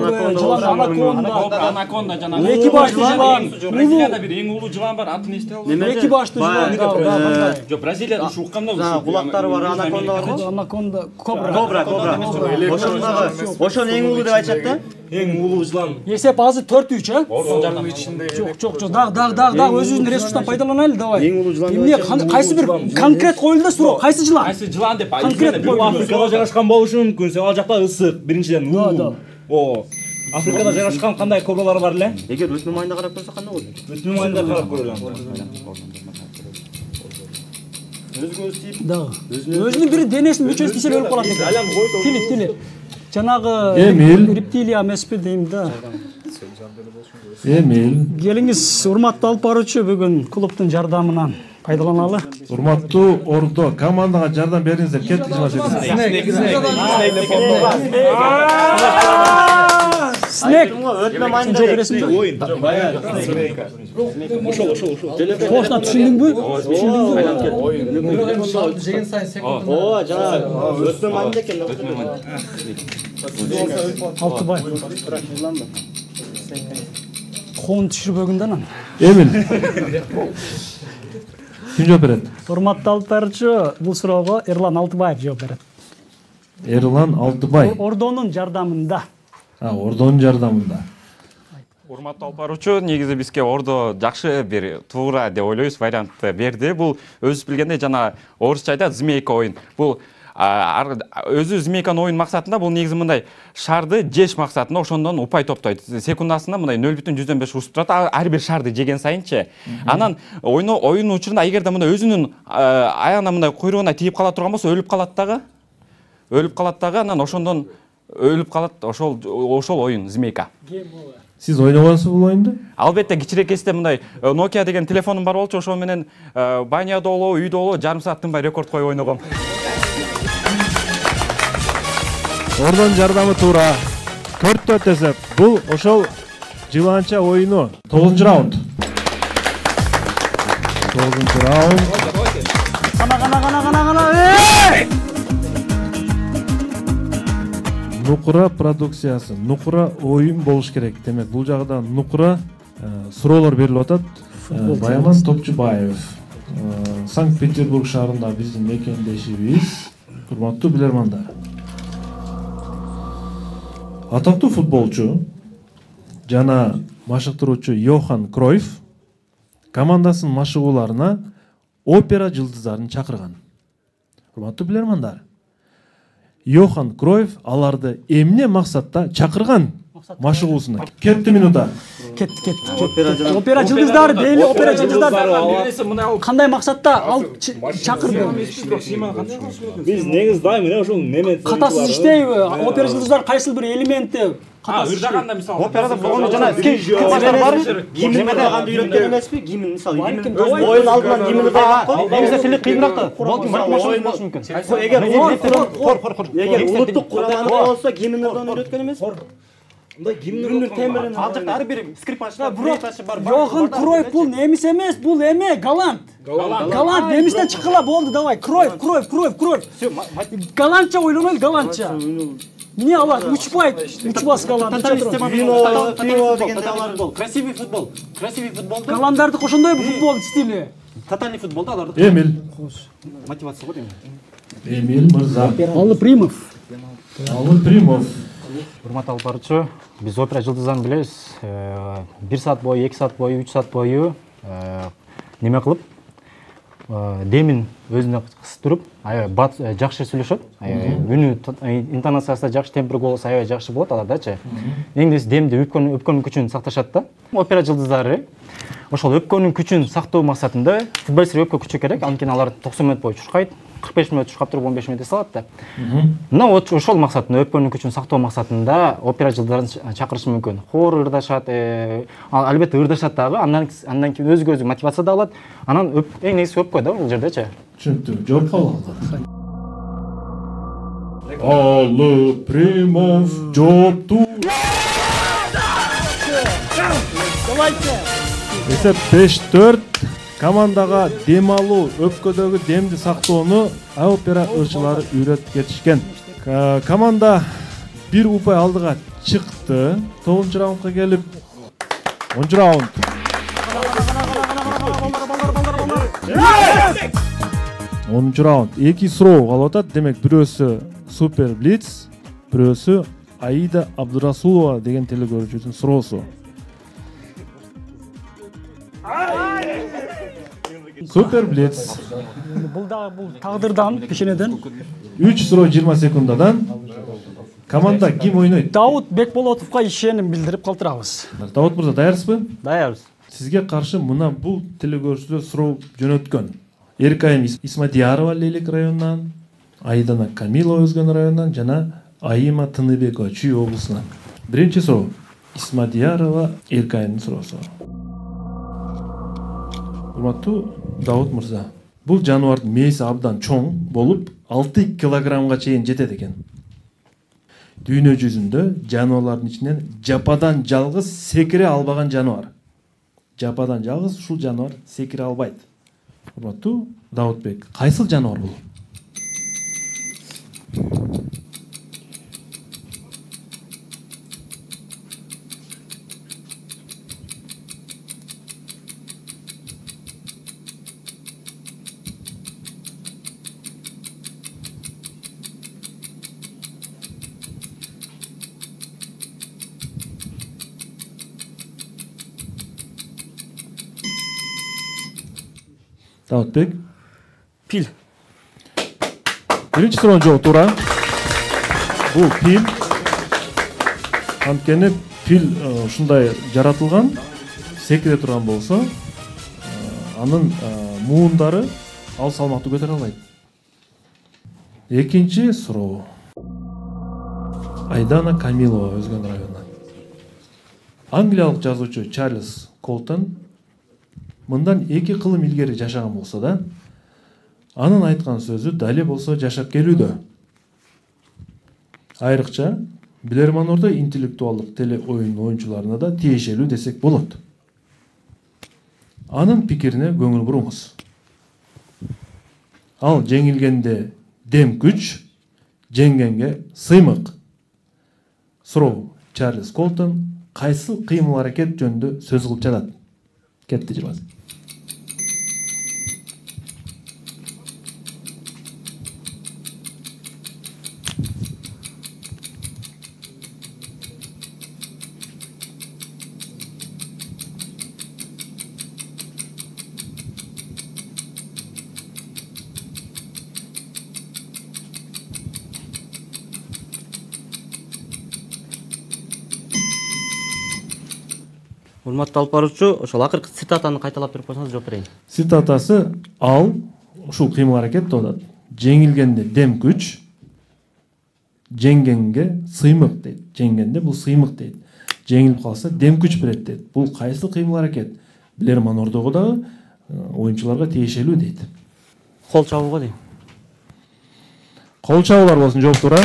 Анаконда жана эки баштуу жылан. Бразилияда бир эң улуу жылан бар, атын эсте албайм. Эки баштуу жылан. Жок, Бразилияда ушу укканда кулактары бар анаконда бар го? Анаконда, Кобра. Ошону эң улуу деп айтышат да? Эң улуу жылан. Эсеп азыр 4-3, а? Ордун жардам ичинде. Жок, дагы өзүбүздүн ресурстан пайдаланайлы, давай. Эң улуу жылан. Эмне кайсы бир конкрет коюлду да суроо, кайсы жылан? Кайсы жылан деп Конкрет Бул Африкада жайгашкан болушу мүмкүн. Ал жакта ысык, биринчиден. Африкада жайгашкан кандай кобралар бар эле? Эгер өтмө маанida карап көрсөк кандай болот? Өтмө маанida карап көрөлүм. Дагы. Өзүнүн бир денесинин мүчөсү тийсе өлүп калат экен. Тили. Жанагы рептилия эмеспи дейм да. Эмил. Келиңиз, урматтуу алып баруучу, бүгүн клубдун жардамынан пайдаланалы. Урматтуу Ордо, командага жардам бериңиздер. Кеттик Снег. Өтмө маанida Оюн. Тошна түшүндүңбү? Ооба, жана өтмө маанida экен. Алтыбай. Коон түшүрбөгүн да анан. Эмил. Ким жооп берет? Урматтуу алып баруучу, бул суроого Эрлан Алтыбаев жооп берет. Эрлан Алтыбай. Ордонун жардамында. Ордонун жардамында. Урматтуу алып баруучу, негизи бизге Ордо жакшы бир туура деп ойлойбуз вариантты берди. Бул өзүбүз билгендей жана орусча айтат змейка оюн. Бул өзү змейканын оюн максатында бул негизи мындай шарды жеш максатында ошондон упай топтойт. Секундасында мындай 0,05 усуп турат. Ар бир шарды жеген сайынчы. Анан оюн учурунда эгерде мындай өзүнүн аягына мындай куйругуна тийип кала турган болсо өлүп калат дагы, анан ошондон өлүп калат. Ошол оюн змейка. Сиз ойногонсуз бул оюнду? Албетте кичирээк кезде мындай Nokia деген телефонум бар болчу, ошол менен баняда болобу, үйдө болобу жарым саат тынбай рекорд коюп ойногом. Ордон жардамы туура. 4-4 эсеп. Бул ошол жыланча оюну. 9-раунд. 9-раунд. Нукура продукциясы, нукура оюн болуш керек. Демек, бул жагда нукура суроолор берилип атат. Баяман Топчубаев. Санкт-Петербург шаарында биздин мекендешибиз. Урматтуу билермандар. Атактуу футболчу жана машыктыруучу Йохан Кройф командасынын машыгууларына опера жылдыздарын чакырган. Урматтуу билермандар. Йохан Кройф аларды эмне максатта чакырган машыгуусуна? Кетти минута. Кетти. Опера жылдыздары дейли, опера жылдыздары. Кандай максатта ал чакырды? Биз негизи дайым эле ошол неме катасыз иштейби? Опера жылдыздары кайсыл бир элементти ырдаганда мисалы Операда болгондо жана скетчтер бар. Гимн ырдаганды үйрөткөн эмеспи? Гимн мисалы гимн Oyun алдынан гимн ырдайт го. Негизи тили кыйыныраак да. Болду, болушу мүмкүн. Эгер улуттук кураманда болсо гимн ырдоону үйрөткөн эмеспи? Мындай гимндин тембрин Ал жакта ар бир скрипкачы, флейтачы бар. Йохан Кройф бул немис эмес, бул эме голланд. Голланд немистен чыккыла болду, давай. Кройф. Голландча ойлонолу, голландча. Эмне алар учпайт, учпас голланд. Фино деген алар футбол, красивый футбол. Красивый футболду. Голландарды кошондойбу футбол стили. Тотальный футболду алар. Эмил. Мотивация го дейм. Эмил мырза. Аллы Примов. Урматтуу алып баруучу, биз опера жылдыздан билебиз. 1 саат бою, 2 саат бою, 3 саат бою неме кылып, демин өзүнө кыстырып, аябай жакшы сүйлөшөт. Үнү интонациясы жакшы, тембр голос аябай жакшы болот алардачы. Эңдеси демди өпкөнүн күчүн сакташат да. Опера жылдыздары ошол өпкөнүн күчүн сактоо максатында футболисттер өпкө күчү керек, анткени алар 90 мүнөт бою чуркайт. 45 мүнөт чуркап туруп 15 мүнөт салат да. Мына ошол максатында өпкөнүн күчүн сактоо максатында опера жылдарын чакырышы мүмкүн. Хор ырдашат, албетте ырдашат дагы, андан кийин өзү мотивация да алат. Анан эң негизги өпкө да бул жердечи. Түшүнүктүү. Жооп кабыл. Аллы Примов жоопту. Эсеп 5-4. Командага дем алуу, өпкөдөгү демди сактоону опера ырчылары үйрөтүп кетишкен. Команда 1 упай алдыга чыкты. 9-раундга келип 10-раунд. 10-раунд. 2 суроо калып атат. Демек бирөөсү Супер Блиц, бирөөсү Аида Абдурасулова деген телекөрүүчүнүн суроосу. Супер Блиц. Бул тагдырдан, пешенеден. 3 суроо 20 секундадан. Команда ким ойнойт? Дауд Бекболотовго ишеним билдирип калтырабыз. Дауд мырза, даярсызбы? Даярбыз. Сизге каршы мына бул телекөрүүчүлөр суроо жөнөткөн. Эркайым Исмадиярова Лейлек районунан, Айдана Камилова Өзгөн районунан жана Айыма Тыныбекова Чүй облусунан. Биринчи суроо Исмадиярова Эркайымдын суроосу. Урматтуу Дауд мырза, бул жаныбардын мээси абдан чоң болуп 6 килограммга чейин жетет экен. Дүйнө жүзүндө жаныбарлардын ичинен жападан жалгыз секире албаган жаныбар. Жападан жалгыз ушул жаныбар секире албайт. Урматтуу Даудбек, кайсыл жаныбар бул? Даудбек? Пил. Биринчи суроонун жообу туура. Бул пил. Анткени пил ушундай жаратылган, секире турган болсо, анын муундары ал салмакты көтөрө албайт. Экинчи суроо. Айдана Камилова Өзгөн районунан. Англиялык жазуучу Чарльз Колтон мындан 2 кылым илгери жашаган болсо да, анын айткан сөзү дале болсо жашап келүүдө. Айрыкча билерман интеллектуалдык теле оюн оюнчуларына да тиешелүү десек болот. Анын пикирине көңүл буруңуз. Ал жеңилгенде дем күч, жеңгенге сыймык. Суроо Чарльз Колтон кайсыл кыймыл аракет жөнүндө сөз кылып жатат? Кетти жырбаз. Урматтуу алып баруучу, ошол акыркы цитатаны кайталап берип койсоңуз жооп берейин. Цитатасы ал ушул кыймыл аракет деп атат. Жеңилгенде дем күч, жеңгенге сыймык дейт. Жеңгенде бул сыймык дейт. Жеңилип калса дем күч берет дейт. Бул кайсы кыймыл аракет? Билерман ордого дагы оюнчуларга тиешелүү дейт. Кол чабууга дейм. Кол чабуулар болсун жооптора.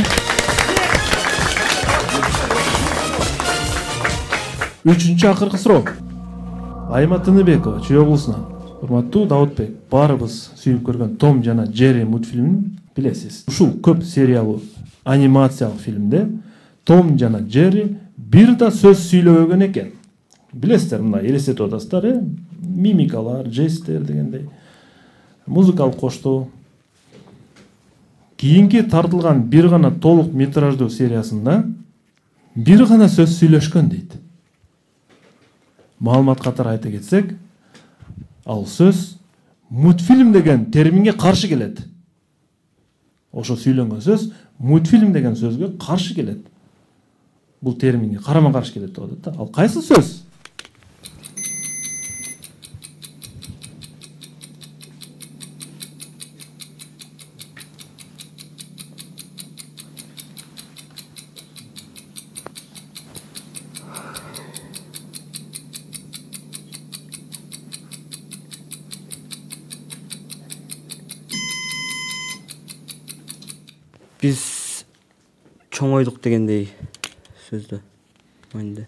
Үчүнчү акыркы суроо. Айма Тыныбекова Чүй облусунан. Урматтуу Даутбек, баарыбыз сүйүп көргөн Том жана Джерри мультфильмин билесиз. Ушул көп сериялуу анимациялык фильмде Том жана Джерри бир да сөз сүйлөбөгөн экен. Билесиздер, мына элестетип атасыздар, мимикалар, жесттер дегендей. Музыкалык коштоо. Кийинки тартылган бир гана толук метраждуу сериясында бир гана сөз сүйлөшкөн дейт. Маалымат катары айта кетсек, ал сөз мультфильм деген терминге каршы келет. Ошо сүйлөнгөн сөз мультфильм деген сөзгө каршы келет. Бул терминге карама каршы келет деп атат да. Ал кайсы сөз? Биз чоңойдук дегендей сөздө мааниде.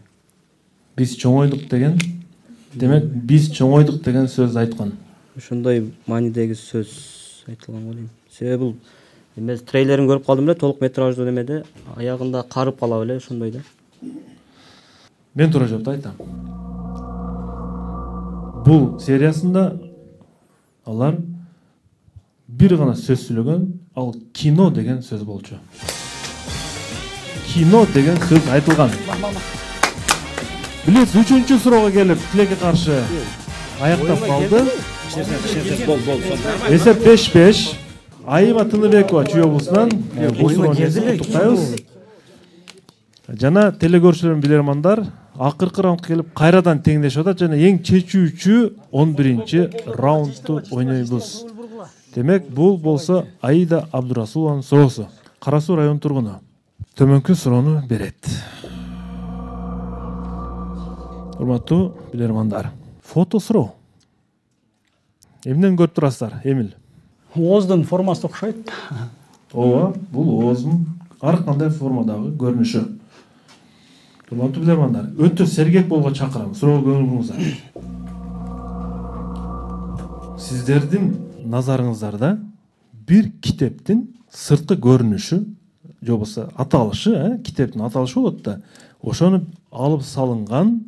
Биз чоңойдук деген, демек биз чоңойдук деген сөз айткан. Ошондой маанидеги сөз айтылган го дейм. Себеби бул эми трейлерин көрүп калдым эле, толук метраждуу немеде, аягында карып калап эле ошондой да. Мен туура жоопту айтам. Бул сериясында алар бир гана сөз сүйлөгөн, ал кино деген сөз болчу. Кино деген сөз айтылган. Билесиз, үчүнчү суроого келип, тилекке каршы аяктап калды. Эсеп 5-5. Айма Тыныбекова Чүй облусунан бул суроону уктуктайбыз. Жана телегөрүүчүлөр билермандар, акыркы раундга келип кайрадан теңдешип атат жана эң чечүүчү 11-чи раундту ойнойбуз. Демек, бул болсо Аида Абдурасулованын суроосу. Кара Суу районунун тургуну. Төмөнкү суроону берет. Урматтуу билермандар, фото суроо. Эмнен көрүп турасыздар, Эмил? Ооздун формасы окшойт. Ооба, бул ооздун ар кандай формадагы көрүнүшү. Урматтуу билермандар, өтө сергек болууга чакырам. Суроого көңүл буруңуздар. Сиздердин назарыңыздарда бир китептин сырткы көрүнүшү, же болбосо аталышы, китептин аталышы болот да, ошону алып салынган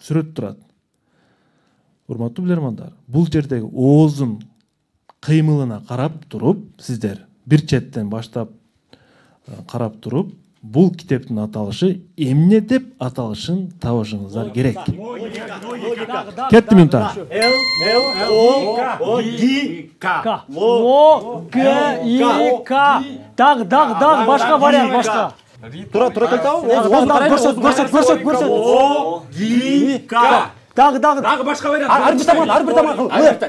сүрөт турат. Урматтуу билермандар, бул жердеги ооздун кыймылына карап туруп, сиздер бир четтен баштап карап туруп, бул китептин аталышы эмне деп аталышын табышыңыздар керек. Кетти минута. Логика. Логика. Даг, башка вариант, башка. Тура келтабы? Көрсөт. Логика. Даг. Дагы башка вариант. Ар бир таман. Логика.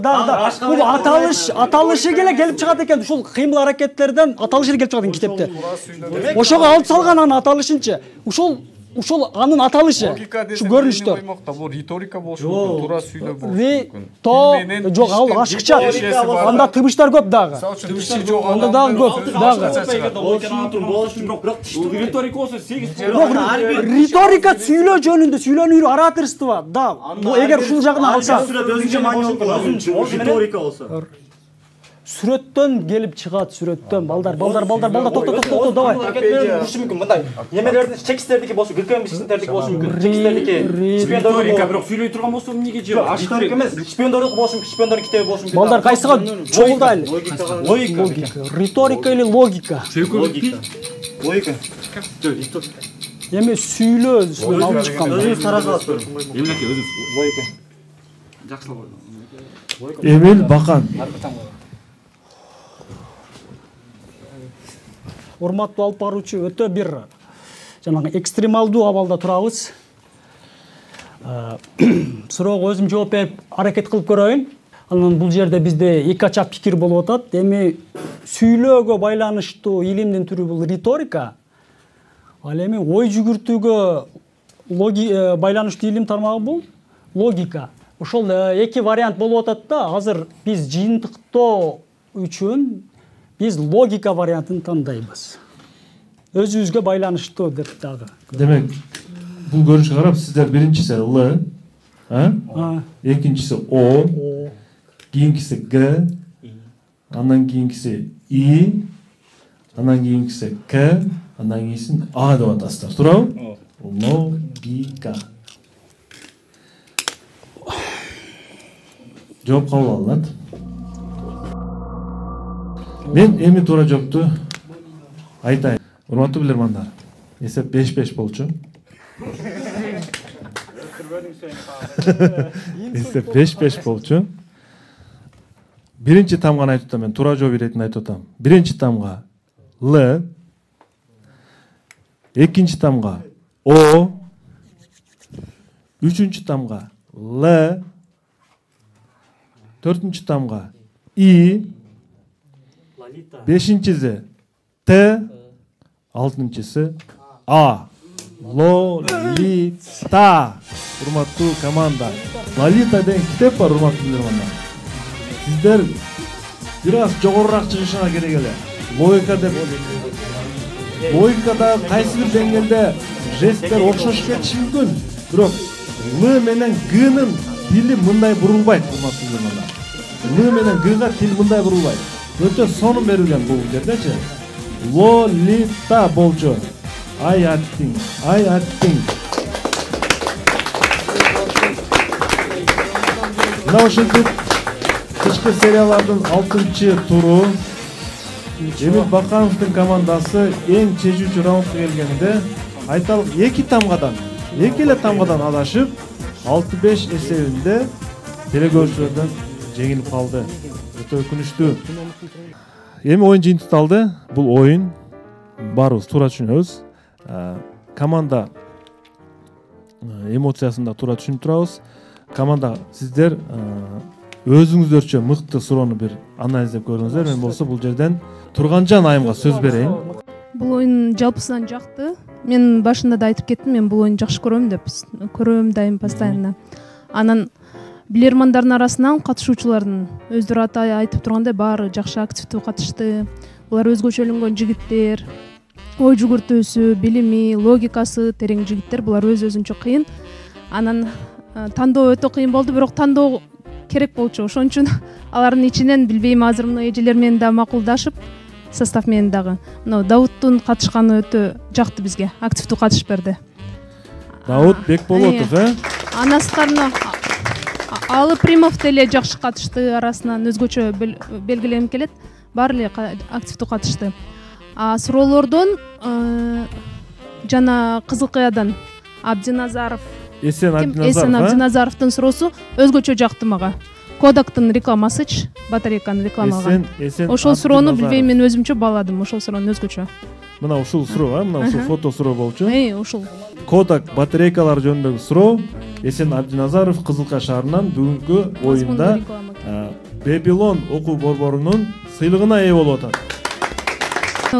Даг. Бул аталышы келип чыгат экен. Ушул кыймыл аракеттерден аталышы келип чыгат экен китепте. Ошого алып салган анын аталышынчы. Ушул анын аталышы. Ушу көрүнүштөр. Бул риторика болушу мүмкүн, туура сүйлөп болушу мүмкүн. Жок, ал ашыкча. Анда тыбыштар көп дагы. Анда дагы көп. Риторика болсо 8. Риторика сүйлөө жөнүндө, сүйлөнүү ораторство. Да. Эгер ушул жагына алса, Өзүнчө маани болот. Риторика болсо. сүрөттөн келип чыгат, сүрөттөн. Балдар, токто, давай. Бурушу мүмкүн мындай. Немелердин чекистердики болсо, гүлкөн бишиктердики болсо мүмкүн. Чекистердики риторика, бирок сүйлөй турган болсо эмнеге же? Риторика эмес, шпиондордук болсо мүмкүн, шпиондордун китеби болсо мүмкүн. Балдар кайсыга чогулдайлы? Логика. Риторика или логика? Логика. Эми сүйлөө алып чыккан. Өзүңүз таразы алып көрүң. Эмнеге өзүңүз? Логика. Жакшылап. Эмил Бакан. Урматтуу алып баруучу, өтө бир жанагы экстремалдуу абалда турабыз. Суроого өзүм жооп берип аракет кылып көрөйүн. Анан бул жерде бизде эки ачак пикир болуп атат. Эми сүйлөөгө байланыштуу илимдин түрү бул риторика. Ал эми ой жүгүртүүгө байланыштуу илим тармагы бул логика. Ошол эки вариант болуп атат да. Азыр биз жыйынтыктоо үчүн биз логика вариантын тандайбыз. Өзүбүзгө байланыштуу деп дагы. Демек, бул көрүнүшкө карап сиздер биринчиси Л, экинчиси О, кийинкиси Г, андан кийинкиси И, андан кийинкиси К, андан кийинкисин А деп атасыздар. Туурабы? Логика. Жооп кабыл алынат. Мен эми туура жоопту айтайын. Урматтуу билермандар, эсеп 5-5 болчу. Эсеп 5-5 болчу. Биринчи тамганы айтып атам, мен туура жооп иретин айтып атам. Биринчи тамга Л, экинчи тамга О, үчүнчү тамга Л, төртүнчү тамга И, бешинчиси Т, алтынчысы А. Лолита. Урматтуу команда. Лолита деген китеп бар, урматтуу билермандар. Сиздер бир аз жогорураак чыгышыңа керек эле. Логика деп. Логикада кайсы бир деңгээлде жесттер окшош кетиши мүмкүн. Бирок Л менен Г'нын тили мындай бурулбайт, урматтуу билермандар. Л менен Г'га тил мындай бурулбайт. Өтө сонун берилген бул жердечи. Лолита болчу. Ай аттиң. Мына ушинтип кышкы сериялардын 6-чы туру Эмил Бакановдун командасы эң чечүүчү раундга келгенде айталык эки эле тамгадан адашып 6-5 эсебинде телекөрүүчүлөрдөн жеңилип калды. Өтө өкүнүчтүү. Эми оюн жыйынтыкталды. Бул оюн баарыбыз туура түшүнөбүз. Команда эмоциясында туура түшүнүп турабыз. Команда сиздер өзүңүздөрчө мыкты суроону бир анализдеп көрүңүздөр. Мен болсо бул жерден Турганжан айымга сөз берейин. Бул оюн жалпысынан жакты. Мен башында да айтып кеттим, мен бул оюнду жакшы көрөм деп. Көрөм дайым постоянно. Анан билермандардын арасынан катышуучулардын өздөрү айтып тургандай баары жакшы активдүү катышты. Булар өзгөчөлөнгөн жигиттер, ой жүгүртүүсү, билими, логикасы терең жигиттер. Булар өзүнчө кыйын. Анан тандоо өтө кыйын болду, бирок тандоо керек болчу. Ошон үчүн алардын ичинен билбейм, азыр мына эжелер менен да макулдашып, состав менен дагы мына Давуттун катышканы өтө жакты бизге. Активдүү катышып берди. Давут Бекболотов, Андан сырткары Алы Примов деле жакшы катышты, арасынан өзгөчө белгиленип келет. Баары эле активдүү катышты. Суроолордон жана Кызыл Кыядан Абдиназаров, Эсен Абдиназаровдун суроосу өзгөчө жакты мага. Кодактын рекламасычы, батарейканы рекламалган. Ошол суроону билбейм, мен өзүмчө бааладым, ошол суроону өзгөчө. Мына ушул суроо, мына ушул фото суроо болчу. Ушул. Кодак батарейкалар жөнүндөгү суроо Эсен Абдиназаров Кызыл Кыя шаарынан бүгүнкү оюнда Бебилон окуу борборунун сыйлыгына ээ болуп атат.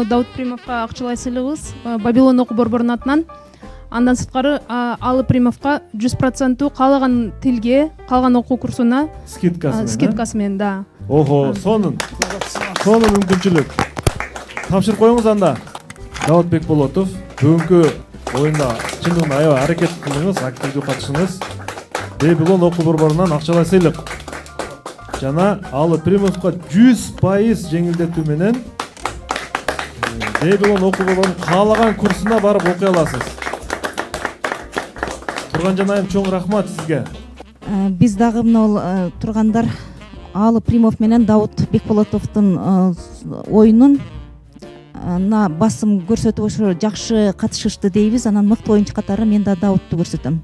Давут Примовго акчалай сыйлыгыбыз Бабилон окуу борборунун атынан. Андан сырткары Алы Примовго 100% каалаган тилге, калган окуу курсуна скидкасы менен да. Ого, сонун мүмкүнчүлүк. Тапшырып коюңуз анда. Давут Бекболотов, бүгүнкү оюнда чындыгында аябай аракет кылдыңыз, активдүү катышыңыз. Бебилон окуу борборунан акчалай сыйлык. Жана Алы Примовго 100% жеңилдетүү менен Бебилон окуу борборунун каалаган курсуна барып окуй аласыз. Турганжан айым, чоң рахмат сизге. Биз дагы мына тургандар Алы Примов менен Давут Бекболотовдун оюнун басым көрсөтүп ошо жакшы катышышты дейбиз. Анан мыкты оюнчу катары мен да Давутту көрсөтөм.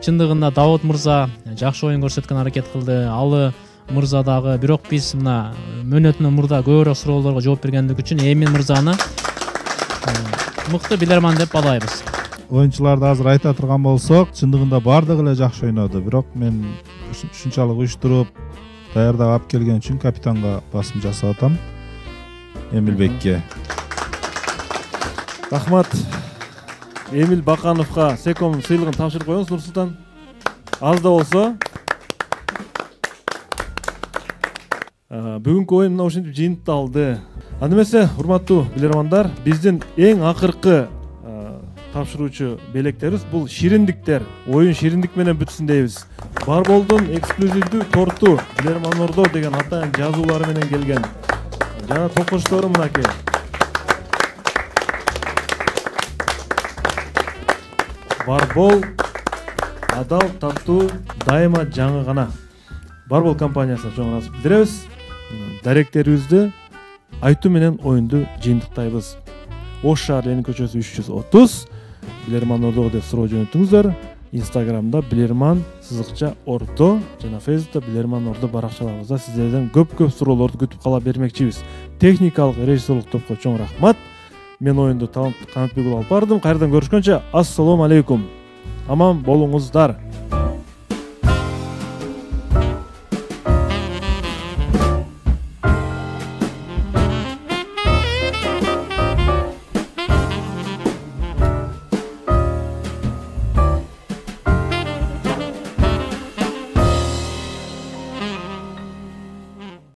Чындыгында Давут мырза жакшы оюн көрсөткөн аракет кылды. Алы мырза дагы, бирок биз мына мөөнөтүнөн мурда көбүрөөк суроолорго жооп бергендиги үчүн Эмин мырзаны мыкты билерман деп баалайбыз. оюнчуларды азыр айта турган болсок, чындыгында бардыгы эле жакшы ойноду. Бирок мен ушунчалык уюштуруп даярдап алып келген үчүн капитанга басым жасап атам. Эмилбекке. Рахмат. Эмил Бакановго Секом сыйлыгын тапшырып коюңуз, Нурсултан. Аз да болсо. Бүгүнкү оюн мына ушинтип жыйынталды. Анда эмесе, урматтуу билермандар, биздин эң акыркы тапшыруучу белектерибиз бул шириндиктер. Оюн шириндик менен бүтсүн дейбиз. Барболдун эксклюзивдүү торту Билерман Ордо деген атайын жазуулары менен келген. Жана токочтору мынакей. Барбол адал, таттуу, дайыма жаңы гана. Барбол компаниясына чоң ыраазычылык билдиребиз. Даректерибизди айтуу менен оюнду жыйынтыктайбыз. Ош шаар Ленин көчөсү 330. Билерман Ордого деп суроо жөнөтүңүздөр. Инстаграмда Билерман_Ордо жана Фейсбукта Билерман Ордо баракчаларыбызда сиздерден көп суроолорду күтүп кала бермекчибиз. Техникалык режиссерлук топко чоң рахмат. Мен оюнду Талант Канатбек алып бардым. Кайрадан көрүшкөнчө ассалому алейкум. Аман болуңуздар.